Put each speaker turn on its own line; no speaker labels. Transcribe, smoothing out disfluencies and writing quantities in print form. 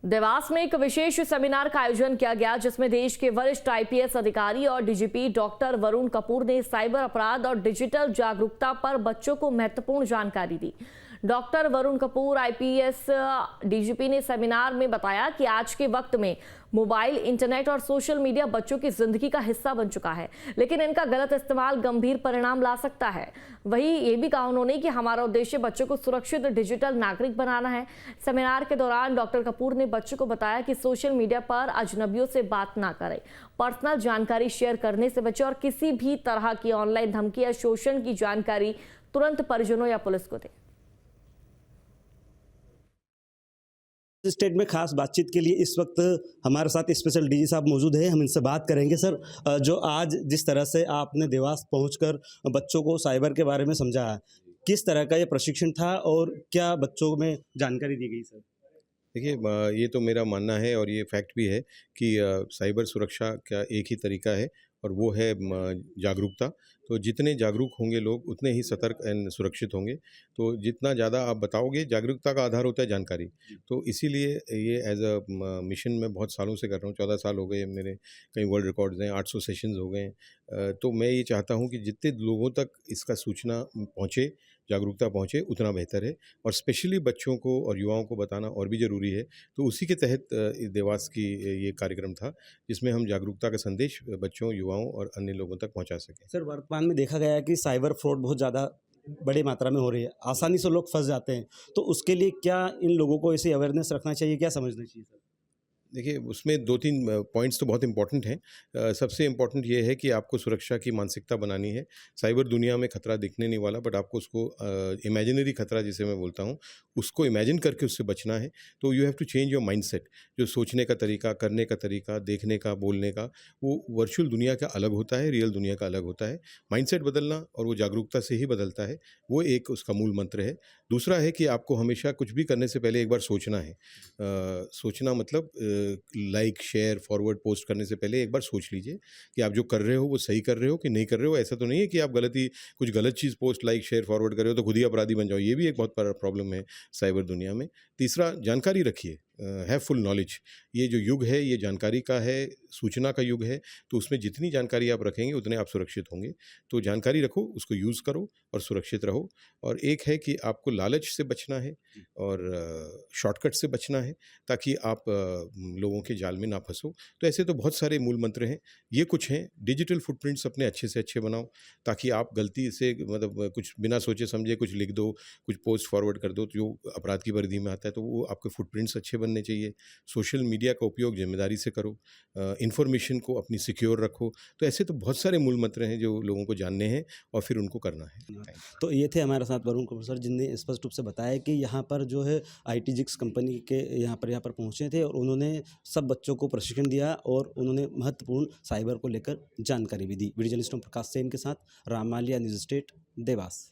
देवास में एक विशेष सेमिनार का आयोजन किया गया जिसमें देश के वरिष्ठ आईपीएस अधिकारी और डीजीपी डॉक्टर वरुण कपूर ने साइबर अपराध और डिजिटल जागरूकता पर बच्चों को महत्वपूर्ण जानकारी दी। Doctor Varun Kapoor IPS DGP ने सेमिनार में बताया कि आज के वक्त में मोबाइल, इंटरनेट और सोशल मीडिया बच्चों की जिंदगी का हिस्सा बन चुका है, लेकिन इनका गलत इस्तेमाल गंभीर परिणाम ला सकता है। वहीं ये भी कहा उन्होंने कि हमारा उद्देश्य बच्चों को सुरक्षित डिजिटल नागरिक बनाना है। सेमिनार के दौरान डॉक्टर कपूर ने बच्चों को बताया कि सोशल मीडिया पर अजनबियों से बात ना करें, पर्सनल जानकारी शेयर करने से बचें और किसी भी तरह की ऑनलाइन धमकी या शोषण की जानकारी तुरंत परिजनों या पुलिस को दें।
स्टेट में खास बातचीत के लिए इस वक्त हमारे साथ स्पेशल डीजी साहब मौजूद हैं। हम इनसे बात करेंगे। सर, जो आज जिस तरह से आपने देवास पहुंचकर बच्चों को साइबर के बारे में समझाया, किस तरह का ये प्रशिक्षण था और क्या बच्चों में जानकारी दी गई? सर
देखिए, ये तो मेरा मानना है और ये फैक्ट भी है कि साइबर सुरक्षा का एक ही तरीका है और वो है जागरूकता। तो जितने जागरूक होंगे लोग उतने ही सतर्क एंड सुरक्षित होंगे। तो जितना ज़्यादा आप बताओगे, जागरूकता का आधार होता है जानकारी। तो इसीलिए ये एज अ मिशन मैं बहुत सालों से कर रहा हूँ। 14 साल हो गए मेरे, कई वर्ल्ड रिकॉर्ड्स हैं, 800 सेशंस हो गए। तो मैं ये चाहता हूँ कि जितने लोगों तक इसका सूचना पहुँचे, जागरूकता पहुँचे, उतना बेहतर है। और स्पेशली बच्चों को और युवाओं को बताना और भी ज़रूरी है। तो उसी के तहत देवास की ये कार्यक्रम था, जिसमें हम जागरूकता का संदेश बच्चों, युवाओं और अन्य लोगों तक पहुंचा सकें।
सर, वर्तमान में देखा गया है कि साइबर फ्रॉड बहुत ज़्यादा बड़ी मात्रा में हो रही है, आसानी से लोग फंस जाते हैं, तो उसके लिए क्या इन लोगों को ऐसी अवेयरनेस रखना चाहिए, क्या समझना चाहिए? सर
देखिए, उसमें 2-3 पॉइंट्स तो बहुत इंपॉर्टेंट हैं। सबसे इम्पॉर्टेंट ये है कि आपको सुरक्षा की मानसिकता बनानी है। साइबर दुनिया में खतरा दिखने नहीं वाला, बट आपको उसको इमेजिनरी खतरा जिसे मैं बोलता हूँ, उसको इमेजिन करके उससे बचना है। तो you have to change your mindset. जो सोचने का तरीका, करने का तरीका, देखने का, बोलने का, वो वर्चुअल दुनिया का अलग होता है, रियल दुनिया का अलग होता है। माइंडसेट बदलना और वो जागरूकता से ही बदलता है, वो एक उसका मूल मंत्र है। दूसरा है कि आपको हमेशा कुछ भी करने से पहले एक बार सोचना है। सोचना मतलब लाइक, शेयर, फॉरवर्ड, पोस्ट करने से पहले एक बार सोच लीजिए कि आप जो कर रहे हो वो सही कर रहे हो कि नहीं कर रहे हो। ऐसा तो नहीं है कि आप कुछ गलत चीज़ पोस्ट, लाइक, शेयर, फॉरवर्ड कर रहे हो तो खुद ही अपराधी बन जाओ। ये भी एक बहुत बड़ा प्रॉब्लम है साइबर दुनिया में। तीसरा, जानकारी रखिए, हैव फुल नॉलेज। ये जो युग है ये जानकारी का है, सूचना का युग है। तो उसमें जितनी जानकारी आप रखेंगे उतने आप सुरक्षित होंगे। तो जानकारी रखो, उसको यूज़ करो और सुरक्षित रहो। और एक है कि आपको लालच से बचना है और शॉर्टकट से बचना है, ताकि आप लोगों के जाल में ना फंसो। तो ऐसे तो बहुत सारे मूल मंत्र हैं, ये कुछ हैं। डिजिटल फुटप्रिंट्स अपने अच्छे से अच्छे बनाओ, ताकि आप गलती से मतलब कुछ बिना सोचे समझे कुछ लिख दो, कुछ पोस्ट फॉरवर्ड कर दो, तो जो अपराध की परिधि में आता है, तो वो आपके फुटप्रिंट्स अच्छे बनने चाहिए। सोशल मीडिया का उपयोग जिम्मेदारी से करो, इन्फॉर्मेशन को अपनी सिक्योर रखो। तो ऐसे तो बहुत सारे मूल मंत्र हैं जो लोगों को जानने हैं और फिर उनको करना है।
तो ये थे हमारे साथ वरुण कपूर सर, जिनने स्पष्ट रूप से बताया कि यहाँ पर जो है ITGIX कंपनी के यहाँ पर पहुँचे थे और उन्होंने सब बच्चों को प्रशिक्षण दिया और उन्होंने महत्वपूर्ण साइबर को लेकर जानकारी भी दी। वीडियो जर्नलिस्ट प्रकाश सेन के साथ राम मालिया, न्यूज़ स्टेट, देवास।